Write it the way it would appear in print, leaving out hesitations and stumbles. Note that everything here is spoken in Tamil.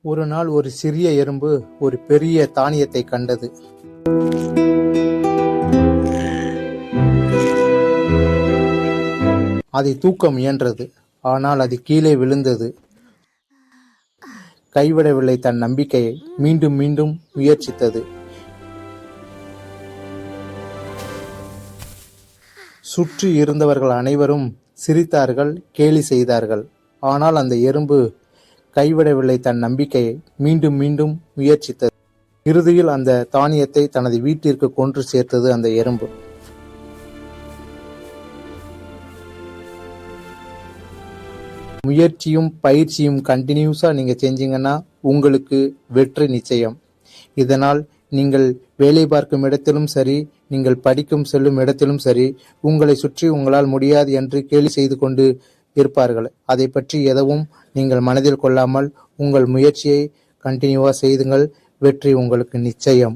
ஒரு நாள் ஒரு சிறிய எறும்பு ஒரு பெரிய தானியத்தை கண்டது. அதை தூக்க முயன்றது. ஆனால் அது கீழே விழுந்தது. கைவிடவில்லை தன் நம்பிக்கையை. மீண்டும் மீண்டும் முயற்சித்தது. சுற்றி இருந்தவர்கள் அனைவரும் சிரித்தார்கள், கேலி செய்தார்கள். ஆனால் அந்த எறும்பு கைவிடவில்லை தன் நம்பிக்கையை. மீண்டும் மீண்டும் முயற்சித்தது. இறுதியில் அந்த தானியத்தை தனது வீட்டிற்கு கொன்று சேர்த்தது அந்த எறும்பு. முயற்சியும் பயிற்சியும் கண்டினியூஸா நீங்க செஞ்சீங்கன்னா உங்களுக்கு வெற்றி நிச்சயம். இதனால் நீங்கள் வேலை பார்க்கும் இடத்திலும் சரி, நீங்கள் படிக்கும் செல்லும் இடத்திலும் சரி, உங்களை சுற்றி உங்களால் முடியாது என்று கேலி செய்து கொண்டு இருப்பார்கள். அதை பற்றி எதுவும் நீங்கள் மனதில் கொள்ளாமல் உங்கள் முயற்சியை கண்டினியூவா செய்துங்கள். வெற்றி உங்களுக்கு நிச்சயம்.